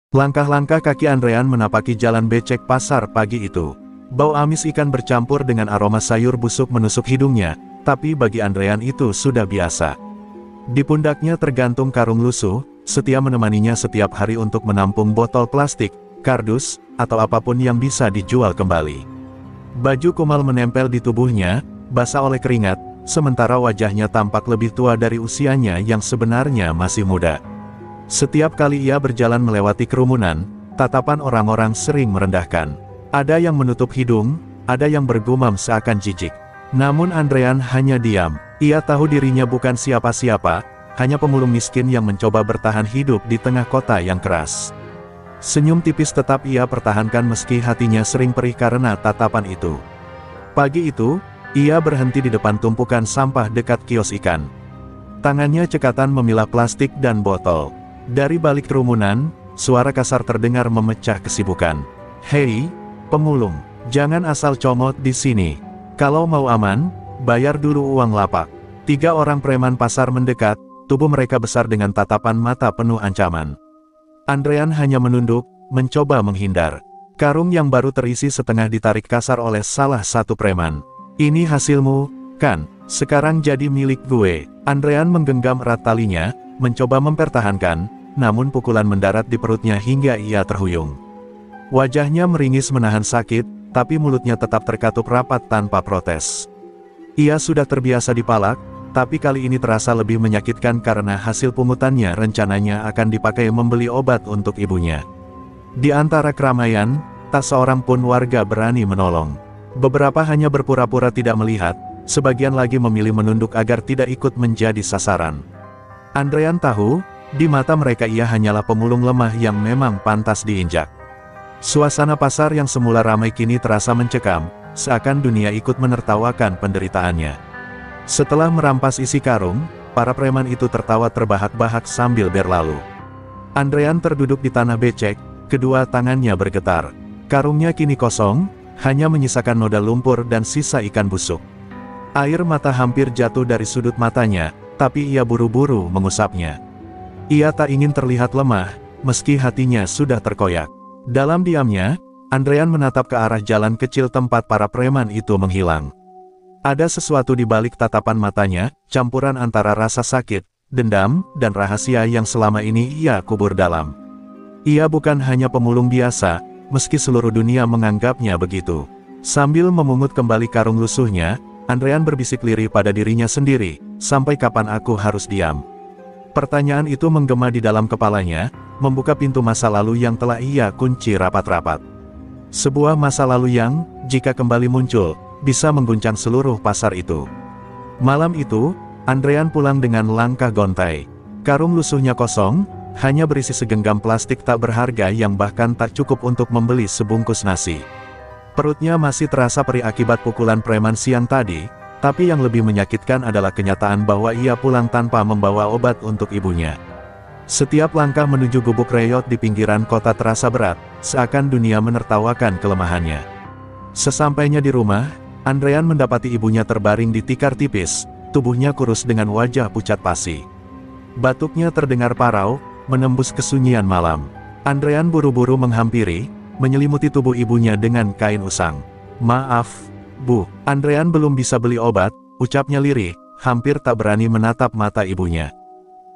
Langkah-langkah kaki Andrean menapaki jalan becek pasar pagi itu. Bau amis ikan bercampur dengan aroma sayur busuk menusuk hidungnya, tapi bagi Andrean itu sudah biasa. Di pundaknya tergantung karung lusuh, setia menemaninya setiap hari untuk menampung botol plastik, kardus, atau apapun yang bisa dijual kembali. Baju kumal menempel di tubuhnya, basah oleh keringat, sementara wajahnya tampak lebih tua dari usianya yang sebenarnya masih muda. Setiap kali ia berjalan melewati kerumunan, tatapan orang-orang sering merendahkan. Ada yang menutup hidung, ada yang bergumam seakan jijik. Namun Andrean hanya diam. Ia tahu dirinya bukan siapa-siapa, hanya pemulung miskin yang mencoba bertahan hidup di tengah kota yang keras. Senyum tipis tetap ia pertahankan meski hatinya sering perih karena tatapan itu. Pagi itu, ia berhenti di depan tumpukan sampah dekat kios ikan. Tangannya cekatan memilah plastik dan botol. Dari balik kerumunan, suara kasar terdengar memecah kesibukan. "Hei, pemulung, jangan asal comot di sini. Kalau mau aman, bayar dulu uang lapak." 3 orang preman pasar mendekat, tubuh mereka besar dengan tatapan mata penuh ancaman. Andrean hanya menunduk, mencoba menghindar. Karung yang baru terisi setengah ditarik kasar oleh salah satu preman. "Ini hasilmu, kan? Sekarang jadi milik gue." Andrean menggenggam erat talinya, mencoba mempertahankan, namun pukulan mendarat di perutnya hingga ia terhuyung. Wajahnya meringis menahan sakit, tapi mulutnya tetap terkatup rapat tanpa protes. Ia sudah terbiasa dipalak, tapi kali ini terasa lebih menyakitkan karena hasil pungutannya rencananya akan dipakai membeli obat untuk ibunya. Di antara keramaian, tak seorang pun warga berani menolong. Beberapa hanya berpura-pura tidak melihat, sebagian lagi memilih menunduk agar tidak ikut menjadi sasaran. Andrean tahu, di mata mereka ia hanyalah pemulung lemah yang memang pantas diinjak. Suasana pasar yang semula ramai kini terasa mencekam, seakan dunia ikut menertawakan penderitaannya. Setelah merampas isi karung, para preman itu tertawa terbahak-bahak sambil berlalu. Andrean terduduk di tanah becek, kedua tangannya bergetar. Karungnya kini kosong, hanya menyisakan noda lumpur dan sisa ikan busuk. Air mata hampir jatuh dari sudut matanya, tapi ia buru-buru mengusapnya. Ia tak ingin terlihat lemah, meski hatinya sudah terkoyak. Dalam diamnya, Andrean menatap ke arah jalan kecil tempat para preman itu menghilang. Ada sesuatu di balik tatapan matanya, campuran antara rasa sakit, dendam, dan rahasia yang selama ini ia kubur dalam. Ia bukan hanya pemulung biasa, meski seluruh dunia menganggapnya begitu. Sambil memungut kembali karung lusuhnya, Andrean berbisik lirih pada dirinya sendiri, "Sampai kapan aku harus diam?" Pertanyaan itu menggema di dalam kepalanya, membuka pintu masa lalu yang telah ia kunci rapat-rapat. Sebuah masa lalu yang, jika kembali muncul, bisa mengguncang seluruh pasar itu. Malam itu, Andrean pulang dengan langkah gontai. Karung lusuhnya kosong, hanya berisi segenggam plastik tak berharga yang bahkan tak cukup untuk membeli sebungkus nasi. Perutnya masih terasa perih akibat pukulan preman siang tadi, tapi yang lebih menyakitkan adalah kenyataan bahwa ia pulang tanpa membawa obat untuk ibunya. Setiap langkah menuju gubuk reyot di pinggiran kota terasa berat, seakan dunia menertawakan kelemahannya. Sesampainya di rumah, Andrean mendapati ibunya terbaring di tikar tipis, tubuhnya kurus dengan wajah pucat pasi. Batuknya terdengar parau, menembus kesunyian malam. Andrean buru-buru menghampiri, menyelimuti tubuh ibunya dengan kain usang. "Maaf, Bu, Andrean belum bisa beli obat," ucapnya lirih, hampir tak berani menatap mata ibunya.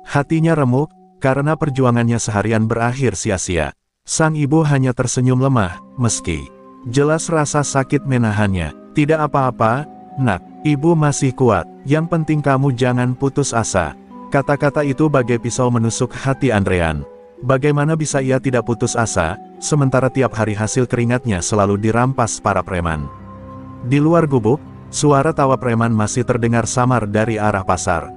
Hatinya remuk, karena perjuangannya seharian berakhir sia-sia. Sang ibu hanya tersenyum lemah, meski jelas rasa sakit menahannya. "Tidak apa-apa, Nak, Ibu masih kuat, yang penting kamu jangan putus asa." Kata-kata itu bagai pisau menusuk hati Andrean. Bagaimana bisa ia tidak putus asa, sementara tiap hari hasil keringatnya selalu dirampas para preman. Di luar gubuk, suara tawa preman masih terdengar samar dari arah pasar.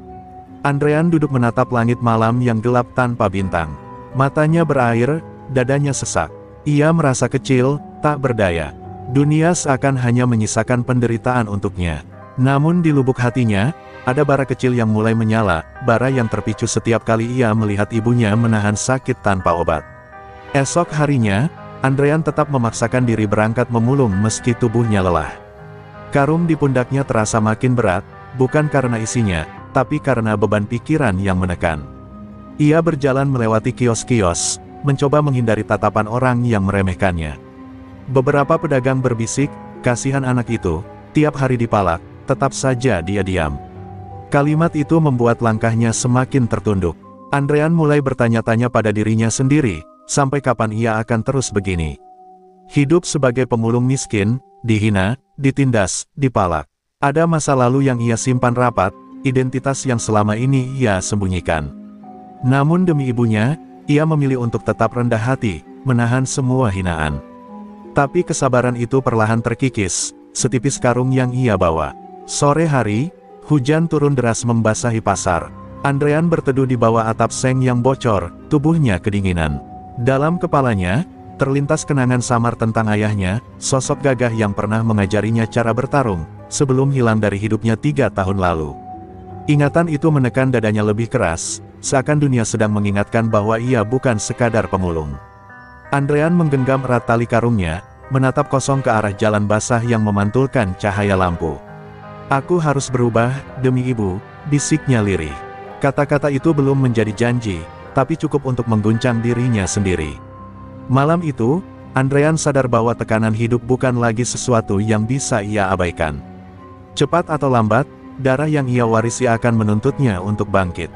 Andrean duduk menatap langit malam yang gelap tanpa bintang. Matanya berair, dadanya sesak. Ia merasa kecil, tak berdaya. Dunia seakan hanya menyisakan penderitaan untuknya. Namun di lubuk hatinya, ada bara kecil yang mulai menyala, bara yang terpicu setiap kali ia melihat ibunya menahan sakit tanpa obat. Esok harinya, Andrean tetap memaksakan diri berangkat memulung meski tubuhnya lelah. Karung di pundaknya terasa makin berat, bukan karena isinya, tapi karena beban pikiran yang menekan. Ia berjalan melewati kios-kios, mencoba menghindari tatapan orang yang meremehkannya. Beberapa pedagang berbisik, kasihan anak itu, tiap hari dipalak, tetap saja dia diam. Kalimat itu membuat langkahnya semakin tertunduk. Andrean mulai bertanya-tanya pada dirinya sendiri, sampai kapan ia akan terus begini. Hidup sebagai pemulung miskin, dihina, ditindas, dipalak. Ada masa lalu yang ia simpan rapat, identitas yang selama ini ia sembunyikan. Namun demi ibunya, ia memilih untuk tetap rendah hati, menahan semua hinaan. Tapi kesabaran itu perlahan terkikis, setipis karung yang ia bawa. Sore hari, hujan turun deras membasahi pasar. Andrean berteduh di bawah atap seng yang bocor, tubuhnya kedinginan. Dalam kepalanya, terlintas kenangan samar tentang ayahnya, sosok gagah yang pernah mengajarinya cara bertarung, sebelum hilang dari hidupnya 3 tahun lalu. Ingatan itu menekan dadanya lebih keras, seakan dunia sedang mengingatkan bahwa ia bukan sekadar pemulung. Andrean menggenggam erat tali karungnya, menatap kosong ke arah jalan basah yang memantulkan cahaya lampu. "Aku harus berubah, demi ibu," bisiknya lirih. Kata-kata itu belum menjadi janji, tapi cukup untuk mengguncang dirinya sendiri. Malam itu, Andrean sadar bahwa tekanan hidup bukan lagi sesuatu yang bisa ia abaikan. Cepat atau lambat, darah yang ia warisi akan menuntutnya untuk bangkit.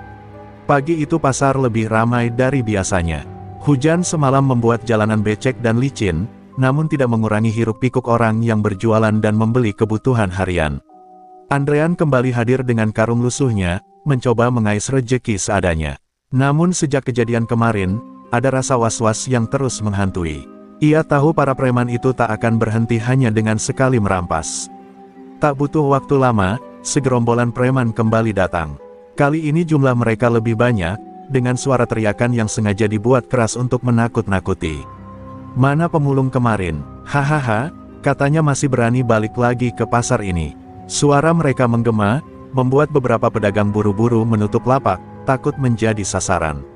Pagi itu pasar lebih ramai dari biasanya. Hujan semalam membuat jalanan becek dan licin, namun tidak mengurangi hiruk-pikuk orang yang berjualan dan membeli kebutuhan harian. Andrean kembali hadir dengan karung lusuhnya, mencoba mengais rejeki seadanya. Namun sejak kejadian kemarin, ada rasa was-was yang terus menghantui. Ia tahu para preman itu tak akan berhenti hanya dengan sekali merampas. Tak butuh waktu lama, segerombolan preman kembali datang. Kali ini jumlah mereka lebih banyak, dengan suara teriakan yang sengaja dibuat keras untuk menakut-nakuti. "Mana pemulung kemarin? Hahaha," katanya masih berani balik lagi ke pasar ini. Suara mereka menggema, membuat beberapa pedagang buru-buru menutup lapak, takut menjadi sasaran.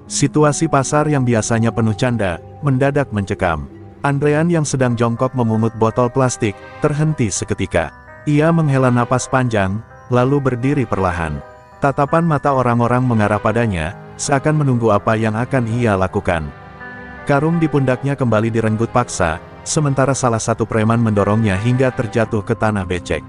Situasi pasar yang biasanya penuh canda, mendadak mencekam. Andrean yang sedang jongkok memungut botol plastik, terhenti seketika. Ia menghela napas panjang, lalu berdiri perlahan. Tatapan mata orang-orang mengarah padanya, seakan menunggu apa yang akan ia lakukan. Karung di pundaknya kembali direnggut paksa, sementara salah satu preman mendorongnya hingga terjatuh ke tanah becek.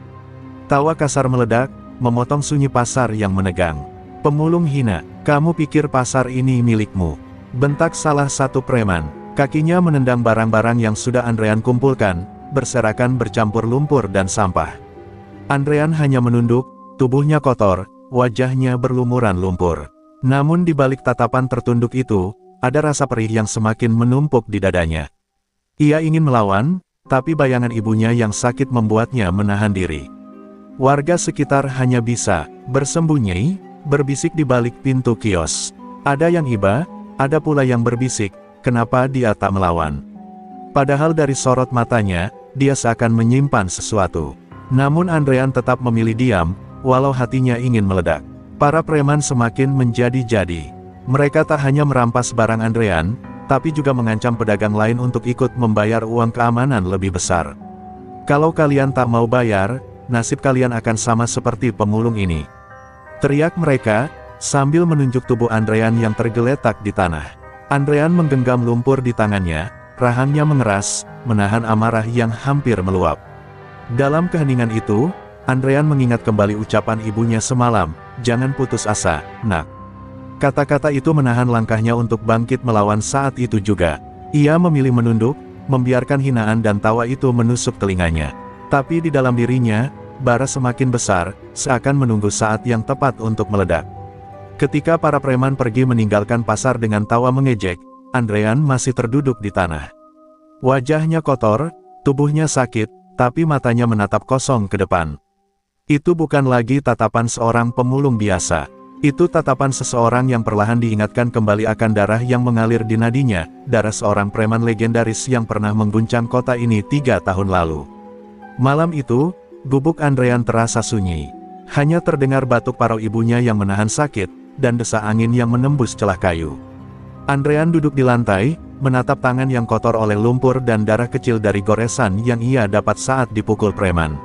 Tawa kasar meledak, memotong sunyi pasar yang menegang. "Pemulung hina, kamu pikir pasar ini milikmu?" bentak salah satu preman. Kakinya menendang barang-barang yang sudah Andrean kumpulkan, berserakan bercampur lumpur dan sampah. Andrean hanya menunduk, tubuhnya kotor, wajahnya berlumuran lumpur. Namun di balik tatapan tertunduk itu, ada rasa perih yang semakin menumpuk di dadanya. Ia ingin melawan, tapi bayangan ibunya yang sakit membuatnya menahan diri. Warga sekitar hanya bisa bersembunyi, berbisik di balik pintu kios. Ada yang iba, ada pula yang berbisik, kenapa dia tak melawan? Padahal dari sorot matanya, dia seakan menyimpan sesuatu. Namun Andrean tetap memilih diam, walau hatinya ingin meledak. Para preman semakin menjadi-jadi. Mereka tak hanya merampas barang Andrean, tapi juga mengancam pedagang lain untuk ikut membayar uang keamanan lebih besar. "Kalau kalian tak mau bayar, nasib kalian akan sama seperti pemulung ini," teriak mereka, sambil menunjuk tubuh Andrean yang tergeletak di tanah. Andrean menggenggam lumpur di tangannya, rahangnya mengeras, menahan amarah yang hampir meluap. Dalam keheningan itu, Andrean mengingat kembali ucapan ibunya semalam, "Jangan putus asa, nak." Kata-kata itu menahan langkahnya untuk bangkit melawan saat itu juga. Ia memilih menunduk, membiarkan hinaan dan tawa itu menusuk telinganya. Tapi di dalam dirinya, bara semakin besar, seakan menunggu saat yang tepat untuk meledak. Ketika para preman pergi meninggalkan pasar dengan tawa mengejek, Andrean masih terduduk di tanah. Wajahnya kotor, tubuhnya sakit, tapi matanya menatap kosong ke depan. Itu bukan lagi tatapan seorang pemulung biasa. Itu tatapan seseorang yang perlahan diingatkan kembali akan darah yang mengalir di nadinya, darah seorang preman legendaris yang pernah mengguncang kota ini 3 tahun lalu. Malam itu, gubuk Andrean terasa sunyi. Hanya terdengar batuk parau ibunya yang menahan sakit, dan desa angin yang menembus celah kayu. Andrean duduk di lantai, menatap tangan yang kotor oleh lumpur dan darah kecil dari goresan yang ia dapat saat dipukul preman.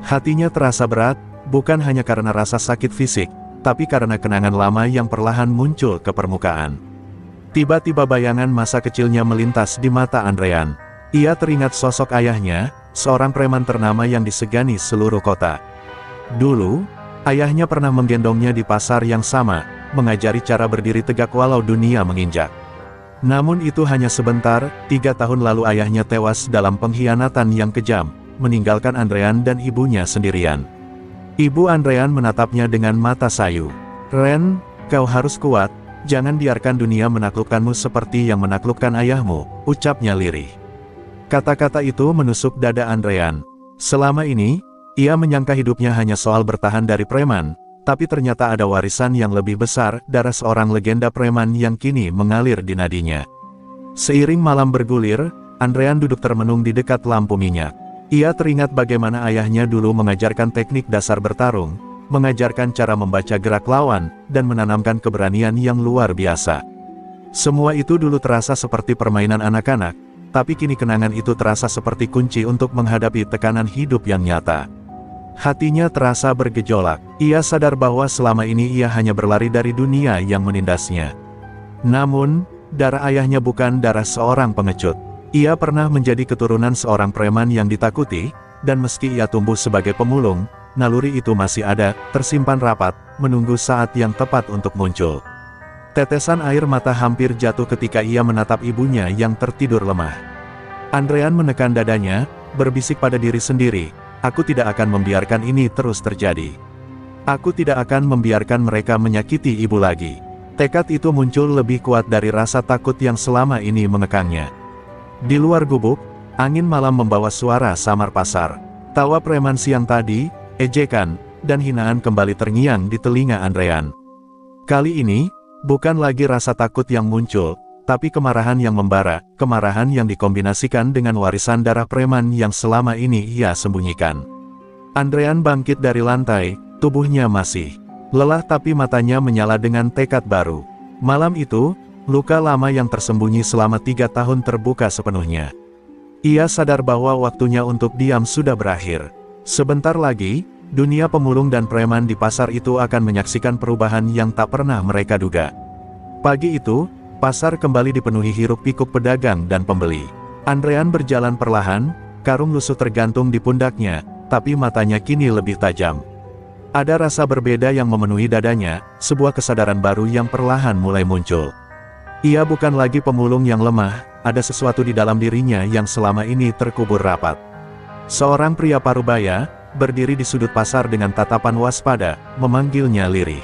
Hatinya terasa berat, bukan hanya karena rasa sakit fisik, tapi karena kenangan lama yang perlahan muncul ke permukaan. Tiba-tiba bayangan masa kecilnya melintas di mata Andrean. Ia teringat sosok ayahnya, seorang preman ternama yang disegani seluruh kota. Dulu, ayahnya pernah menggendongnya di pasar yang sama, mengajari cara berdiri tegak walau dunia menginjak. Namun itu hanya sebentar, 3 tahun lalu ayahnya tewas dalam pengkhianatan yang kejam, meninggalkan Andrean dan ibunya sendirian. Ibu Andrean menatapnya dengan mata sayu. "Ren, kau harus kuat, jangan biarkan dunia menaklukkanmu seperti yang menaklukkan ayahmu," ucapnya lirih. Kata-kata itu menusuk dada Andrean. Selama ini, ia menyangka hidupnya hanya soal bertahan dari preman, tapi ternyata ada warisan yang lebih besar, darah seorang legenda preman yang kini mengalir di nadinya. Seiring malam bergulir, Andrean duduk termenung di dekat lampu minyak. Ia teringat bagaimana ayahnya dulu mengajarkan teknik dasar bertarung, mengajarkan cara membaca gerak lawan, dan menanamkan keberanian yang luar biasa. Semua itu dulu terasa seperti permainan anak-anak, tapi kini kenangan itu terasa seperti kunci untuk menghadapi tekanan hidup yang nyata. Hatinya terasa bergejolak. Ia sadar bahwa selama ini ia hanya berlari dari dunia yang menindasnya. Namun, darah ayahnya bukan darah seorang pengecut. Ia pernah menjadi keturunan seorang preman yang ditakuti, dan meski ia tumbuh sebagai pemulung, naluri itu masih ada, tersimpan rapat, menunggu saat yang tepat untuk muncul. Tetesan air mata hampir jatuh ketika ia menatap ibunya yang tertidur lemah. Andrean menekan dadanya, berbisik pada diri sendiri, "Aku tidak akan membiarkan ini terus terjadi. Aku tidak akan membiarkan mereka menyakiti ibu lagi." Tekad itu muncul lebih kuat dari rasa takut yang selama ini mengekangnya. Di luar gubuk, angin malam membawa suara samar pasar. Tawa preman siang tadi, ejekan, dan hinaan kembali terngiang di telinga Andrean. Kali ini, bukan lagi rasa takut yang muncul, tapi kemarahan yang membara, kemarahan yang dikombinasikan dengan warisan darah preman yang selama ini ia sembunyikan. Andrean bangkit dari lantai, tubuhnya masih lelah tapi matanya menyala dengan tekad baru. Malam itu, luka lama yang tersembunyi selama 3 tahun terbuka sepenuhnya. Ia sadar bahwa waktunya untuk diam sudah berakhir. Sebentar lagi, dunia pemulung dan preman di pasar itu akan menyaksikan perubahan yang tak pernah mereka duga. Pagi itu, pasar kembali dipenuhi hiruk-pikuk pedagang dan pembeli. Andrean berjalan perlahan, karung lusuh tergantung di pundaknya, tapi matanya kini lebih tajam. Ada rasa berbeda yang memenuhi dadanya, sebuah kesadaran baru yang perlahan mulai muncul. Ia bukan lagi pemulung yang lemah, ada sesuatu di dalam dirinya yang selama ini terkubur rapat. Seorang pria parubaya, berdiri di sudut pasar dengan tatapan waspada, memanggilnya lirih.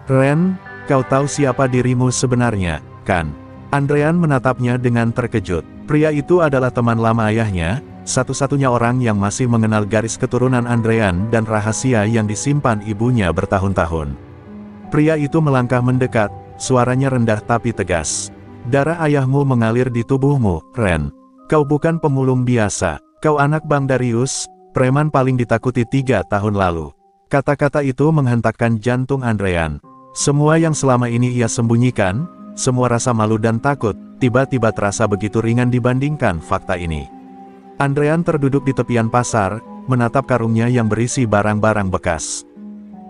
"Ren, kau tahu siapa dirimu sebenarnya, kan?" Andrean menatapnya dengan terkejut. Pria itu adalah teman lama ayahnya, satu-satunya orang yang masih mengenal garis keturunan Andrean dan rahasia yang disimpan ibunya bertahun-tahun. Pria itu melangkah mendekat, suaranya rendah tapi tegas. "Darah ayahmu mengalir di tubuhmu, Ren. Kau bukan pemulung biasa, kau anak Bang Darius, preman paling ditakuti 3 tahun lalu." Kata-kata itu menghentakkan jantung Andrean. Semua yang selama ini ia sembunyikan, semua rasa malu dan takut, tiba-tiba terasa begitu ringan dibandingkan fakta ini. Andrean terduduk di tepian pasar, menatap karungnya yang berisi barang-barang bekas.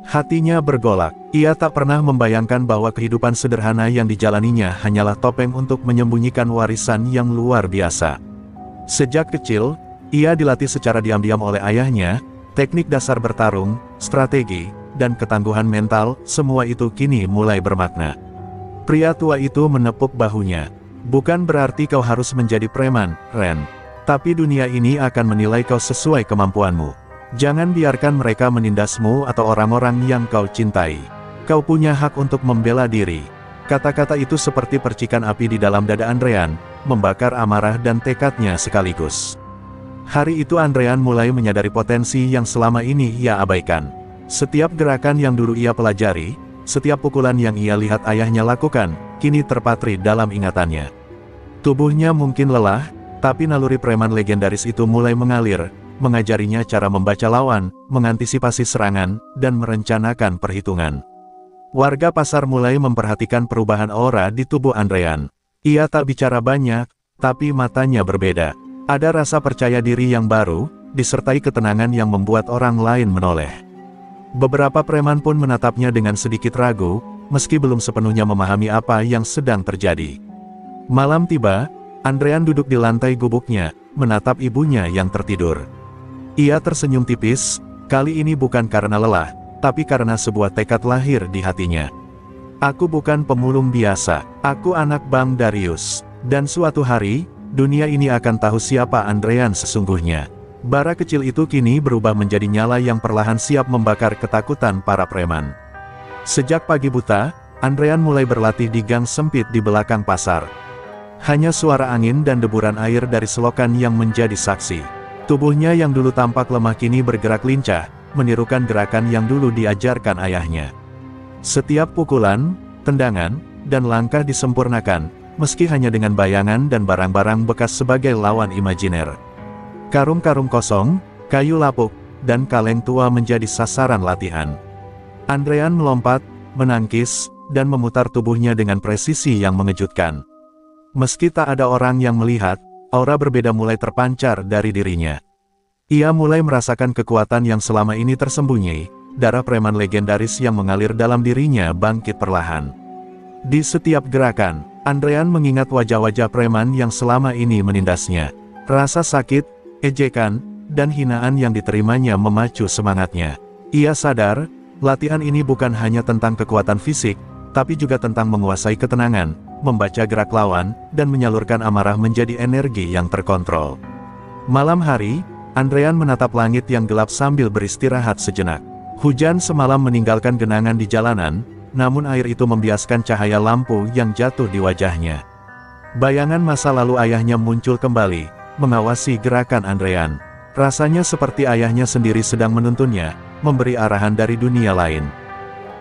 Hatinya bergolak. Ia tak pernah membayangkan bahwa kehidupan sederhana yang dijalaninya hanyalah topeng untuk menyembunyikan warisan yang luar biasa. Sejak kecil, ia dilatih secara diam-diam oleh ayahnya, teknik dasar bertarung, strategi, dan ketangguhan mental, semua itu kini mulai bermakna. Pria tua itu menepuk bahunya. "Bukan berarti kau harus menjadi preman, Ren. Tapi dunia ini akan menilai kau sesuai kemampuanmu. Jangan biarkan mereka menindasmu atau orang-orang yang kau cintai. Kau punya hak untuk membela diri." Kata-kata itu seperti percikan api di dalam dada Andrean, membakar amarah dan tekadnya sekaligus. Hari itu Andrean mulai menyadari potensi yang selama ini ia abaikan. Setiap gerakan yang dulu ia pelajari, setiap pukulan yang ia lihat ayahnya lakukan, kini terpatri dalam ingatannya. Tubuhnya mungkin lelah, tapi naluri preman legendaris itu mulai mengalir, mengajarinya cara membaca lawan, mengantisipasi serangan, dan merencanakan perhitungan. Warga pasar mulai memperhatikan perubahan aura di tubuh Andrean. Ia tak bicara banyak, tapi matanya berbeda. Ada rasa percaya diri yang baru, disertai ketenangan yang membuat orang lain menoleh. Beberapa preman pun menatapnya dengan sedikit ragu, meski belum sepenuhnya memahami apa yang sedang terjadi. Malam tiba, Andrean duduk di lantai gubuknya, menatap ibunya yang tertidur. Ia tersenyum tipis, kali ini bukan karena lelah, tapi karena sebuah tekad lahir di hatinya. Aku bukan pemulung biasa, aku anak Bang Darius. Dan suatu hari, dunia ini akan tahu siapa Andrean sesungguhnya. Bara kecil itu kini berubah menjadi nyala yang perlahan siap membakar ketakutan para preman. Sejak pagi buta, Andrean mulai berlatih di gang sempit di belakang pasar. Hanya suara angin dan deburan air dari selokan yang menjadi saksi. Tubuhnya yang dulu tampak lemah kini bergerak lincah, menirukan gerakan yang dulu diajarkan ayahnya. Setiap pukulan, tendangan, dan langkah disempurnakan, meski hanya dengan bayangan dan barang-barang bekas sebagai lawan imajiner. Karung-karung kosong, kayu lapuk, dan kaleng tua menjadi sasaran latihan. Andrean melompat, menangkis, dan memutar tubuhnya dengan presisi yang mengejutkan. Meski tak ada orang yang melihat, aura berbeda mulai terpancar dari dirinya. Ia mulai merasakan kekuatan yang selama ini tersembunyi, darah preman legendaris yang mengalir dalam dirinya bangkit perlahan. Di setiap gerakan, Andrean mengingat wajah-wajah preman yang selama ini menindasnya. Rasa sakit, ejekan, dan hinaan yang diterimanya memacu semangatnya. Ia sadar, latihan ini bukan hanya tentang kekuatan fisik, tapi juga tentang menguasai ketenangan, membaca gerak lawan, dan menyalurkan amarah menjadi energi yang terkontrol. Malam hari, Andrean menatap langit yang gelap sambil beristirahat sejenak. Hujan semalam meninggalkan genangan di jalanan, namun air itu membiaskan cahaya lampu yang jatuh di wajahnya. Bayangan masa lalu ayahnya muncul kembali, mengawasi gerakan Andrean. Rasanya seperti ayahnya sendiri sedang menuntunnya, memberi arahan dari dunia lain.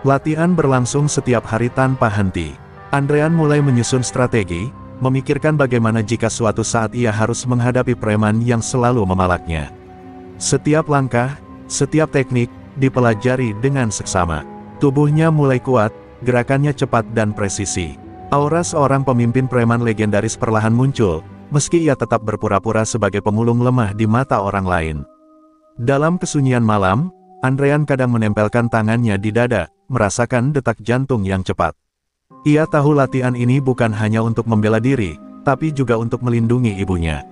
Latihan berlangsung setiap hari tanpa henti. Andrean mulai menyusun strategi, memikirkan bagaimana jika suatu saat ia harus menghadapi preman yang selalu memalaknya. Setiap langkah, setiap teknik, dipelajari dengan seksama. Tubuhnya mulai kuat, gerakannya cepat dan presisi. Aura seorang pemimpin preman legendaris perlahan muncul, meski ia tetap berpura-pura sebagai pemulung lemah di mata orang lain. Dalam kesunyian malam, Andrean kadang menempelkan tangannya di dada, merasakan detak jantung yang cepat. Ia tahu latihan ini bukan hanya untuk membela diri, tapi juga untuk melindungi ibunya.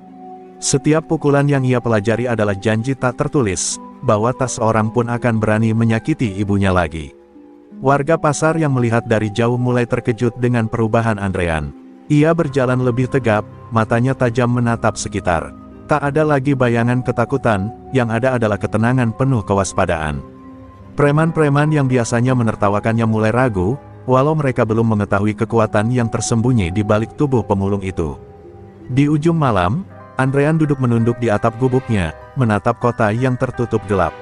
Setiap pukulan yang ia pelajari adalah janji tak tertulis, bahwa tak seorang pun akan berani menyakiti ibunya lagi. Warga pasar yang melihat dari jauh mulai terkejut dengan perubahan Andrean. Ia berjalan lebih tegap, matanya tajam menatap sekitar. Tak ada lagi bayangan ketakutan, yang ada adalah ketenangan penuh kewaspadaan. Preman-preman yang biasanya menertawakannya mulai ragu, walau mereka belum mengetahui kekuatan yang tersembunyi di balik tubuh pemulung itu. Di ujung malam, Andrean duduk menunduk di atap gubuknya, menatap kota yang tertutup gelap.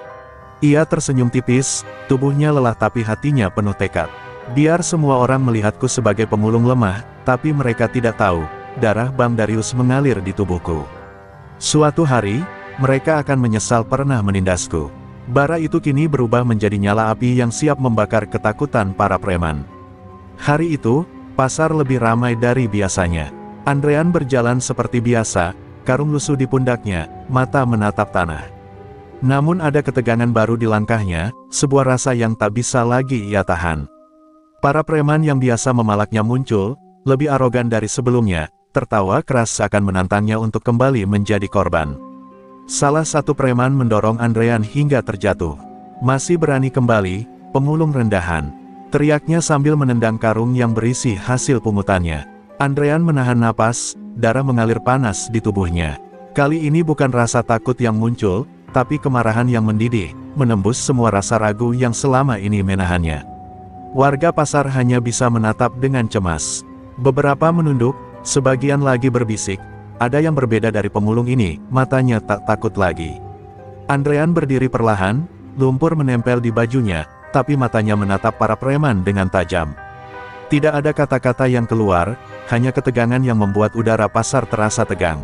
Ia tersenyum tipis, tubuhnya lelah tapi hatinya penuh tekad. Biar semua orang melihatku sebagai pemulung lemah, tapi mereka tidak tahu, darah Bang Darius mengalir di tubuhku. Suatu hari, mereka akan menyesal pernah menindasku. Bara itu kini berubah menjadi nyala api yang siap membakar ketakutan para preman. Hari itu, pasar lebih ramai dari biasanya. Andrean berjalan seperti biasa, karung lusuh di pundaknya, mata menatap tanah. Namun ada ketegangan baru di langkahnya, sebuah rasa yang tak bisa lagi ia tahan. Para preman yang biasa memalaknya muncul, lebih arogan dari sebelumnya, tertawa keras seakan menantangnya untuk kembali menjadi korban. Salah satu preman mendorong Andrean hingga terjatuh. Masih berani kembali, pemulung rendahan. Teriaknya sambil menendang karung yang berisi hasil pungutannya. Andrean menahan napas, darah mengalir panas di tubuhnya. Kali ini bukan rasa takut yang muncul, tapi kemarahan yang mendidih, menembus semua rasa ragu yang selama ini menahannya. Warga pasar hanya bisa menatap dengan cemas. Beberapa menunduk, sebagian lagi berbisik, ada yang berbeda dari pemulung ini, matanya tak takut lagi. Andrean berdiri perlahan, lumpur menempel di bajunya, tapi matanya menatap para preman dengan tajam. Tidak ada kata-kata yang keluar, hanya ketegangan yang membuat udara pasar terasa tegang.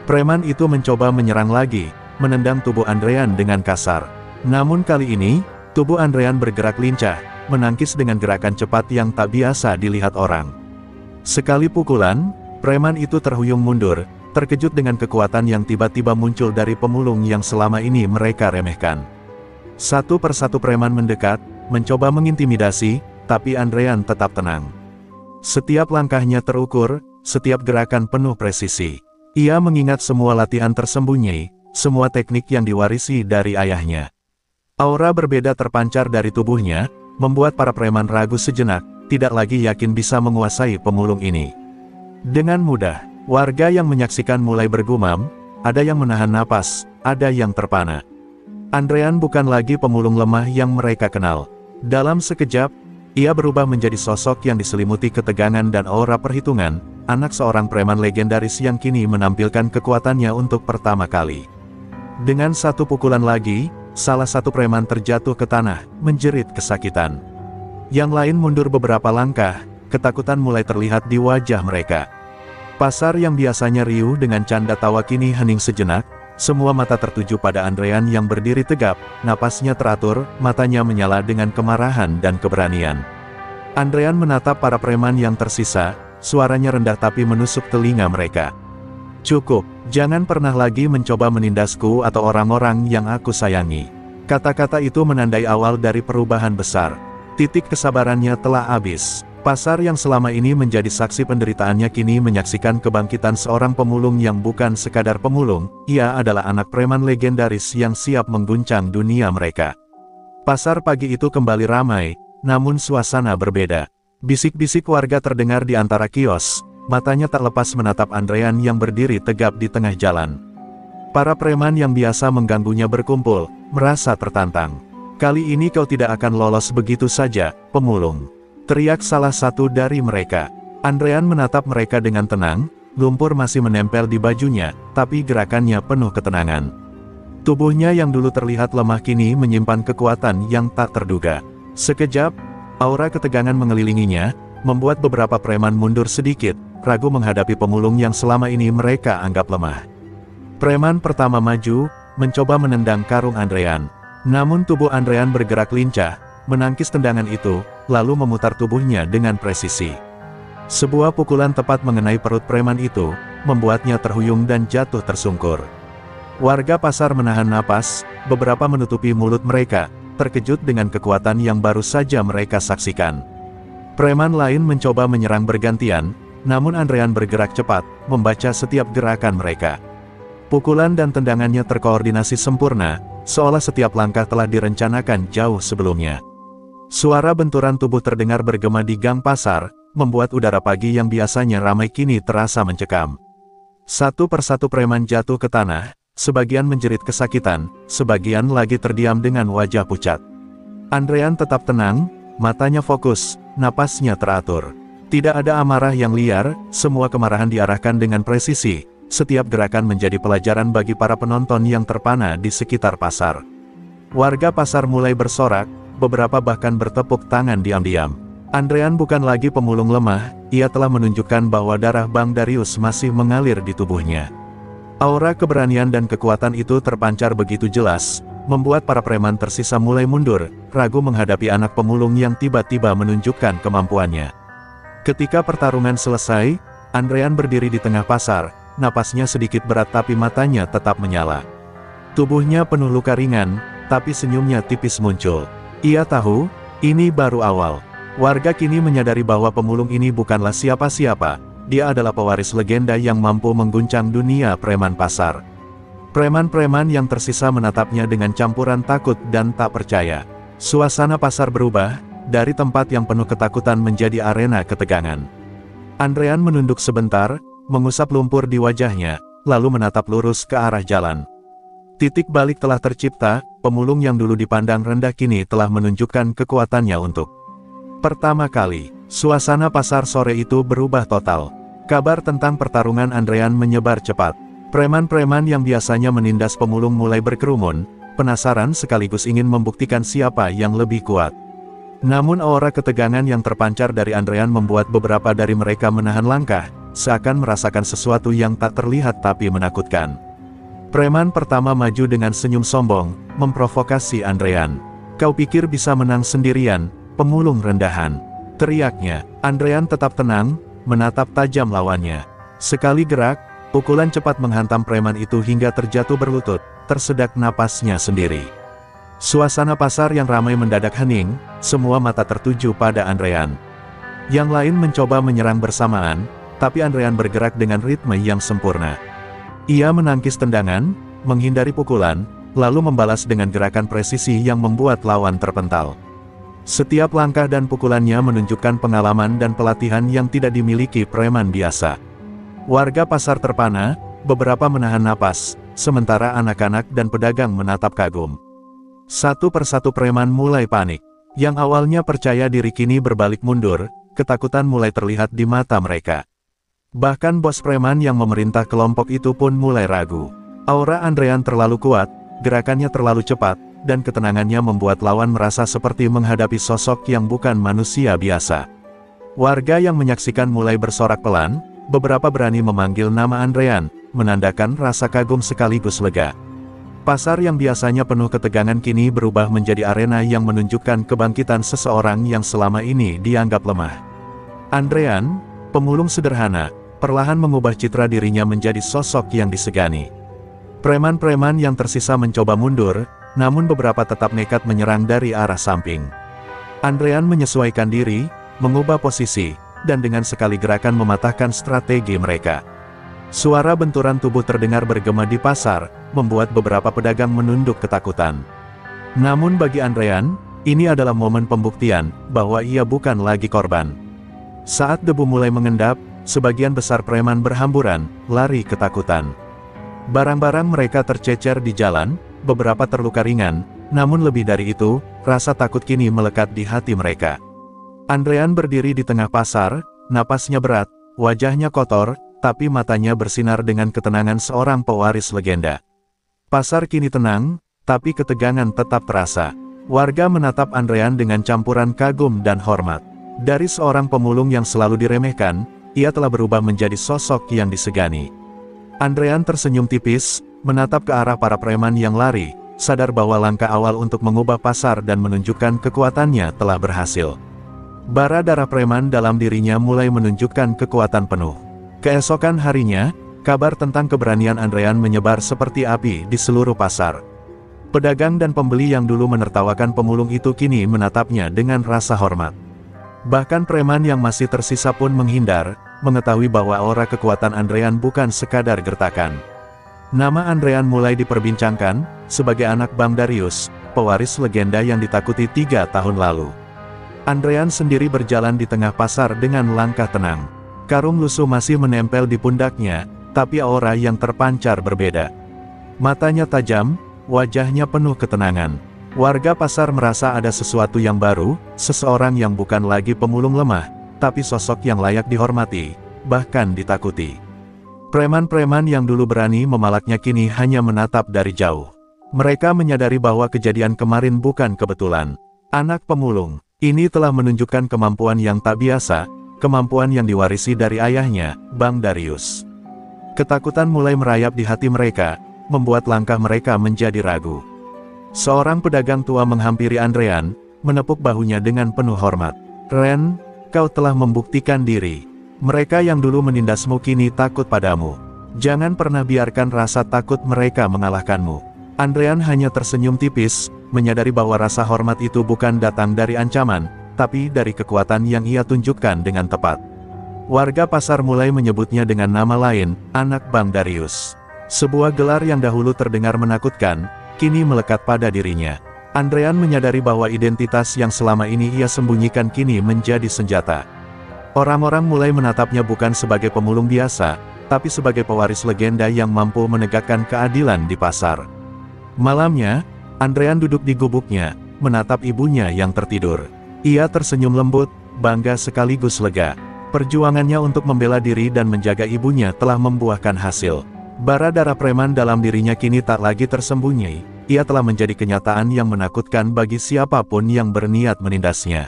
Preman itu mencoba menyerang lagi, menendang tubuh Andrean dengan kasar. Namun kali ini, tubuh Andrean bergerak lincah, menangkis dengan gerakan cepat yang tak biasa dilihat orang. Sekali pukulan, preman itu terhuyung mundur, terkejut dengan kekuatan yang tiba-tiba muncul dari pemulung yang selama ini mereka remehkan. Satu persatu preman mendekat, mencoba mengintimidasi, tapi Andrean tetap tenang. Setiap langkahnya terukur, setiap gerakan penuh presisi. Ia mengingat semua latihan tersembunyi, semua teknik yang diwarisi dari ayahnya. Aura berbeda terpancar dari tubuhnya, membuat para preman ragu sejenak, tidak lagi yakin bisa menguasai pemulung ini. Dengan mudah, warga yang menyaksikan mulai bergumam, ada yang menahan napas, ada yang terpana. Andrean bukan lagi pemulung lemah yang mereka kenal. Dalam sekejap, ia berubah menjadi sosok yang diselimuti ketegangan dan aura perhitungan, anak seorang preman legendaris yang kini menampilkan kekuatannya untuk pertama kali. Dengan satu pukulan lagi, salah satu preman terjatuh ke tanah, menjerit kesakitan. Yang lain mundur beberapa langkah, ketakutan mulai terlihat di wajah mereka. Pasar yang biasanya riuh dengan canda tawa kini hening sejenak, semua mata tertuju pada Andrean yang berdiri tegap, napasnya teratur, matanya menyala dengan kemarahan dan keberanian. Andrean menatap para preman yang tersisa, suaranya rendah tapi menusuk telinga mereka. "Cukup, jangan pernah lagi mencoba menindasku atau orang-orang yang aku sayangi." Kata-kata itu menandai awal dari perubahan besar. Titik kesabarannya telah habis. Pasar yang selama ini menjadi saksi penderitaannya kini menyaksikan kebangkitan seorang pemulung yang bukan sekadar pemulung, ia adalah anak preman legendaris yang siap mengguncang dunia mereka. Pasar pagi itu kembali ramai, namun suasana berbeda. Bisik-bisik warga terdengar di antara kios, matanya tak lepas menatap Andrean yang berdiri tegap di tengah jalan. Para preman yang biasa mengganggunya berkumpul, merasa tertantang. "Kali ini kau tidak akan lolos begitu saja, pemulung," teriak salah satu dari mereka. Andrean menatap mereka dengan tenang, lumpur masih menempel di bajunya, tapi gerakannya penuh ketenangan. Tubuhnya yang dulu terlihat lemah kini menyimpan kekuatan yang tak terduga. Sekejap, aura ketegangan mengelilinginya, membuat beberapa preman mundur sedikit, ragu menghadapi pemulung yang selama ini mereka anggap lemah. Preman pertama maju, mencoba menendang karung Andrean. Namun tubuh Andrean bergerak lincah, menangkis tendangan itu, lalu memutar tubuhnya dengan presisi. Sebuah pukulan tepat mengenai perut preman itu, membuatnya terhuyung dan jatuh tersungkur. Warga pasar menahan napas, beberapa menutupi mulut mereka, terkejut dengan kekuatan yang baru saja mereka saksikan. Preman lain mencoba menyerang bergantian, namun Andrean bergerak cepat, membaca setiap gerakan mereka. Pukulan dan tendangannya terkoordinasi sempurna, seolah setiap langkah telah direncanakan jauh sebelumnya. Suara benturan tubuh terdengar bergema di gang pasar, membuat udara pagi yang biasanya ramai kini terasa mencekam. Satu persatu preman jatuh ke tanah, sebagian menjerit kesakitan, sebagian lagi terdiam dengan wajah pucat. Andrean tetap tenang, matanya fokus, napasnya teratur. Tidak ada amarah yang liar, semua kemarahan diarahkan dengan presisi. Setiap gerakan menjadi pelajaran bagi para penonton yang terpana di sekitar pasar. Warga pasar mulai bersorak, beberapa bahkan bertepuk tangan diam-diam. Andrean bukan lagi pemulung lemah, ia telah menunjukkan bahwa darah Bang Darius masih mengalir di tubuhnya. Aura keberanian dan kekuatan itu terpancar begitu jelas, membuat para preman tersisa mulai mundur, ragu menghadapi anak pemulung yang tiba-tiba menunjukkan kemampuannya. Ketika pertarungan selesai, Andrean berdiri di tengah pasar. Napasnya sedikit berat tapi matanya tetap menyala. Tubuhnya penuh luka ringan, tapi senyumnya tipis muncul. Ia tahu, ini baru awal. Warga kini menyadari bahwa pemulung ini bukanlah siapa-siapa, dia adalah pewaris legenda yang mampu mengguncang dunia preman pasar. Preman-preman yang tersisa menatapnya dengan campuran takut dan tak percaya. Suasana pasar berubah, dari tempat yang penuh ketakutan menjadi arena ketegangan. Andrean menunduk sebentar, mengusap lumpur di wajahnya, lalu menatap lurus ke arah jalan. Titik balik telah tercipta, pemulung yang dulu dipandang rendah kini telah menunjukkan kekuatannya untuk pertama kali. Suasana pasar sore itu berubah total. Kabar tentang pertarungan Andrean menyebar cepat. Preman-preman yang biasanya menindas pemulung mulai berkerumun, penasaran sekaligus ingin membuktikan siapa yang lebih kuat. Namun aura ketegangan yang terpancar dari Andrean membuat beberapa dari mereka menahan langkah, seakan merasakan sesuatu yang tak terlihat tapi menakutkan. Preman pertama maju dengan senyum sombong, memprovokasi Andrean. "Kau pikir bisa menang sendirian, pemulung rendahan?" teriaknya. Andrean tetap tenang, menatap tajam lawannya. Sekali gerak, pukulan cepat menghantam preman itu hingga terjatuh berlutut, tersedak napasnya sendiri. Suasana pasar yang ramai mendadak hening, semua mata tertuju pada Andrean. Yang lain mencoba menyerang bersamaan, tapi Andrean bergerak dengan ritme yang sempurna. Ia menangkis tendangan, menghindari pukulan, lalu membalas dengan gerakan presisi yang membuat lawan terpental. Setiap langkah dan pukulannya menunjukkan pengalaman dan pelatihan yang tidak dimiliki preman biasa. Warga pasar terpana, beberapa menahan napas, sementara anak-anak dan pedagang menatap kagum. Satu persatu preman mulai panik. Yang awalnya percaya diri kini berbalik mundur, ketakutan mulai terlihat di mata mereka. Bahkan bos preman yang memerintah kelompok itu pun mulai ragu. Aura Andrean terlalu kuat, gerakannya terlalu cepat, dan ketenangannya membuat lawan merasa seperti menghadapi sosok yang bukan manusia biasa. Warga yang menyaksikan mulai bersorak pelan, beberapa berani memanggil nama Andrean, menandakan rasa kagum sekaligus lega. Pasar yang biasanya penuh ketegangan kini berubah menjadi arena yang menunjukkan kebangkitan seseorang yang selama ini dianggap lemah. Andrean, pemulung sederhana, perlahan mengubah citra dirinya menjadi sosok yang disegani. Preman-preman yang tersisa mencoba mundur, namun beberapa tetap nekat menyerang dari arah samping. Andrean menyesuaikan diri, mengubah posisi, dan dengan sekali gerakan mematahkan strategi mereka. Suara benturan tubuh terdengar bergema di pasar, membuat beberapa pedagang menunduk ketakutan. Namun bagi Andrean, ini adalah momen pembuktian bahwa ia bukan lagi korban. Saat debu mulai mengendap, sebagian besar preman berhamburan, lari ketakutan. Barang-barang mereka tercecer di jalan, beberapa terluka ringan, namun lebih dari itu, rasa takut kini melekat di hati mereka. Andrean berdiri di tengah pasar, napasnya berat, wajahnya kotor, tapi matanya bersinar dengan ketenangan seorang pewaris legenda. Pasar kini tenang, tapi ketegangan tetap terasa. Warga menatap Andrean dengan campuran kagum dan hormat. Dari seorang pemulung yang selalu diremehkan, ia telah berubah menjadi sosok yang disegani. Andrean tersenyum tipis, menatap ke arah para preman yang lari, sadar bahwa langkah awal untuk mengubah pasar dan menunjukkan kekuatannya telah berhasil. Bara darah preman dalam dirinya mulai menunjukkan kekuatan penuh. Keesokan harinya, kabar tentang keberanian Andrean menyebar seperti api di seluruh pasar. Pedagang dan pembeli yang dulu menertawakan pemulung itu kini menatapnya dengan rasa hormat. Bahkan preman yang masih tersisa pun menghindar, mengetahui bahwa aura kekuatan Andrean bukan sekadar gertakan. Nama Andrean mulai diperbincangkan, sebagai anak Bang Darius, pewaris legenda yang ditakuti 3 tahun lalu. Andrean sendiri berjalan di tengah pasar dengan langkah tenang. Karung lusuh masih menempel di pundaknya, tapi aura yang terpancar berbeda. Matanya tajam, wajahnya penuh ketenangan. Warga pasar merasa ada sesuatu yang baru, seseorang yang bukan lagi pemulung lemah, tapi sosok yang layak dihormati, bahkan ditakuti. Preman-preman yang dulu berani memalaknya kini hanya menatap dari jauh. Mereka menyadari bahwa kejadian kemarin bukan kebetulan. Anak pemulung ini telah menunjukkan kemampuan yang tak biasa, kemampuan yang diwarisi dari ayahnya, Bang Darius. Ketakutan mulai merayap di hati mereka, membuat langkah mereka menjadi ragu. Seorang pedagang tua menghampiri Andrean, menepuk bahunya dengan penuh hormat. "Ren, kau telah membuktikan diri. Mereka yang dulu menindasmu kini takut padamu. Jangan pernah biarkan rasa takut mereka mengalahkanmu." Andrean hanya tersenyum tipis, menyadari bahwa rasa hormat itu bukan datang dari ancaman, tapi dari kekuatan yang ia tunjukkan dengan tepat. Warga pasar mulai menyebutnya dengan nama lain, anak Bang Darius. Sebuah gelar yang dahulu terdengar menakutkan, kini melekat pada dirinya. Andrean menyadari bahwa identitas yang selama ini ia sembunyikan kini menjadi senjata. Orang-orang mulai menatapnya bukan sebagai pemulung biasa, tapi sebagai pewaris legenda yang mampu menegakkan keadilan di pasar. Malamnya, Andrean duduk di gubuknya, menatap ibunya yang tertidur. Ia tersenyum lembut, bangga sekaligus lega. Perjuangannya untuk membela diri dan menjaga ibunya telah membuahkan hasil. Bara darah preman dalam dirinya kini tak lagi tersembunyi, ia telah menjadi kenyataan yang menakutkan bagi siapapun yang berniat menindasnya.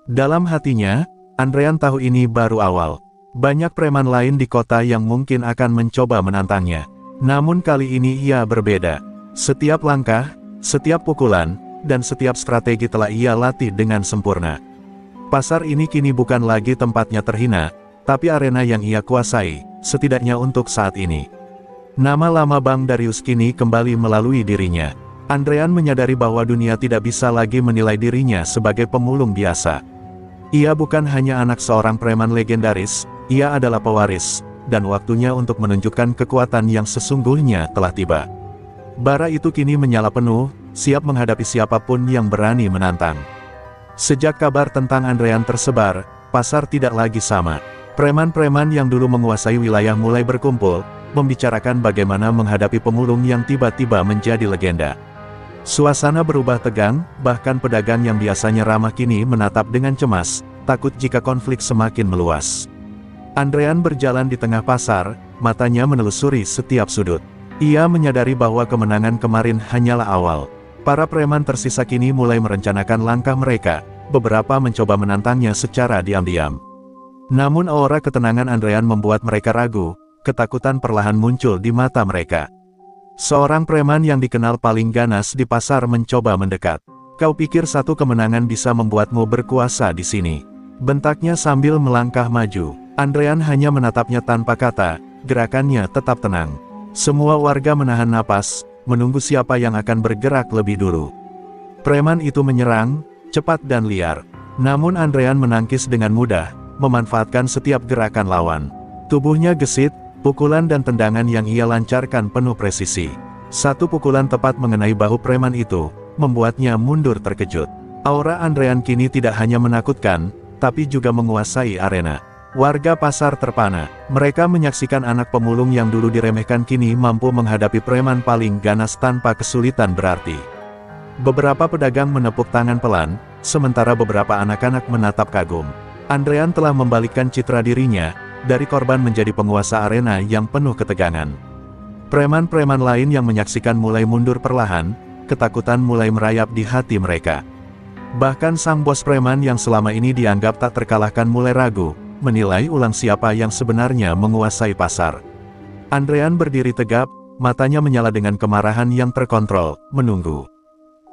Dalam hatinya, Andrean tahu ini baru awal. Banyak preman lain di kota yang mungkin akan mencoba menantangnya. Namun kali ini ia berbeda. Setiap langkah, setiap pukulan, dan setiap strategi telah ia latih dengan sempurna. Pasar ini kini bukan lagi tempatnya terhina, tapi arena yang ia kuasai, setidaknya untuk saat ini. Nama lama Bang Darius kini kembali melalui dirinya. Andrean menyadari bahwa dunia tidak bisa lagi menilai dirinya sebagai pemulung biasa. Ia bukan hanya anak seorang preman legendaris, ia adalah pewaris, dan waktunya untuk menunjukkan kekuatan yang sesungguhnya telah tiba. Bara itu kini menyala penuh, siap menghadapi siapapun yang berani menantang. Sejak kabar tentang Andrean tersebar, pasar tidak lagi sama. Preman-preman yang dulu menguasai wilayah mulai berkumpul, membicarakan bagaimana menghadapi pemulung yang tiba-tiba menjadi legenda. Suasana berubah tegang, bahkan pedagang yang biasanya ramah kini menatap dengan cemas, takut jika konflik semakin meluas. Andrean berjalan di tengah pasar, matanya menelusuri setiap sudut. Ia menyadari bahwa kemenangan kemarin hanyalah awal. Para preman tersisa kini mulai merencanakan langkah mereka, beberapa mencoba menantangnya secara diam-diam. Namun aura ketenangan Andrean membuat mereka ragu, ketakutan perlahan muncul di mata mereka. Seorang preman yang dikenal paling ganas di pasar mencoba mendekat. "Kau pikir satu kemenangan bisa membuatmu berkuasa di sini?" bentaknya sambil melangkah maju. Andrean hanya menatapnya tanpa kata, gerakannya tetap tenang. Semua warga menahan napas, menunggu siapa yang akan bergerak lebih dulu. Preman itu menyerang, cepat dan liar. Namun Andrean menangkis dengan mudah, memanfaatkan setiap gerakan lawan. Tubuhnya gesit, pukulan dan tendangan yang ia lancarkan penuh presisi. Satu pukulan tepat mengenai bahu preman itu, membuatnya mundur terkejut. Aura Andrean kini tidak hanya menakutkan, tapi juga menguasai arena. Warga pasar terpana. Mereka menyaksikan anak pemulung yang dulu diremehkan kini mampu menghadapi preman paling ganas tanpa kesulitan berarti. Beberapa pedagang menepuk tangan pelan, sementara beberapa anak-anak menatap kagum. Andrean telah membalikkan citra dirinya, dari korban menjadi penguasa arena yang penuh ketegangan. Preman-preman lain yang menyaksikan mulai mundur perlahan, ketakutan mulai merayap di hati mereka. Bahkan sang bos preman yang selama ini dianggap tak terkalahkan mulai ragu, menilai ulang siapa yang sebenarnya menguasai pasar. Andrean berdiri tegap, matanya menyala dengan kemarahan yang terkontrol, menunggu.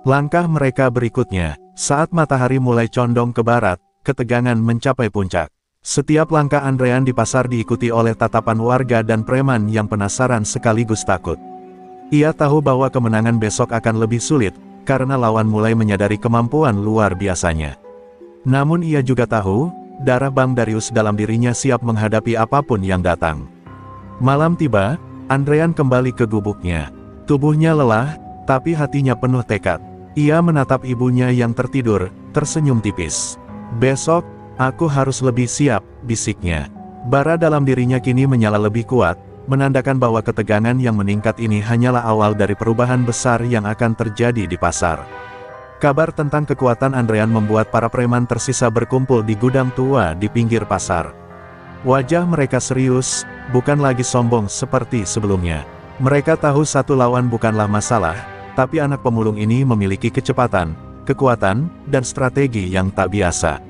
Langkah mereka berikutnya, saat matahari mulai condong ke barat, ketegangan mencapai puncak. Setiap langkah Andrean di pasar diikuti oleh tatapan warga dan preman yang penasaran sekaligus takut. Ia tahu bahwa kemenangan besok akan lebih sulit, karena lawan mulai menyadari kemampuan luar biasanya. Namun ia juga tahu, darah Bang Darius dalam dirinya siap menghadapi apapun yang datang. Malam tiba, Andrean kembali ke gubuknya. Tubuhnya lelah, tapi hatinya penuh tekad. Ia menatap ibunya yang tertidur, tersenyum tipis. "Besok, aku harus lebih siap," bisiknya. Bara dalam dirinya kini menyala lebih kuat, menandakan bahwa ketegangan yang meningkat ini hanyalah awal dari perubahan besar yang akan terjadi di pasar. Kabar tentang kekuatan Andrean membuat para preman tersisa berkumpul di gudang tua di pinggir pasar. Wajah mereka serius, bukan lagi sombong seperti sebelumnya. Mereka tahu satu lawan bukanlah masalah, tapi anak pemulung ini memiliki kecepatan, kekuatan, dan strategi yang tak biasa.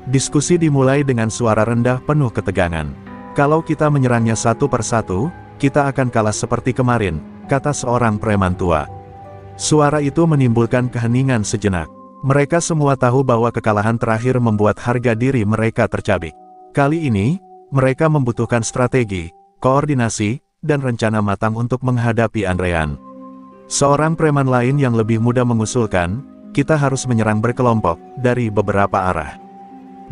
Diskusi dimulai dengan suara rendah penuh ketegangan. "Kalau kita menyerangnya satu persatu, kita akan kalah seperti kemarin," kata seorang preman tua. Suara itu menimbulkan keheningan sejenak. Mereka semua tahu bahwa kekalahan terakhir membuat harga diri mereka tercabik. Kali ini, mereka membutuhkan strategi, koordinasi, dan rencana matang untuk menghadapi Andrean. Seorang preman lain yang lebih muda mengusulkan, "Kita harus menyerang berkelompok, dari beberapa arah.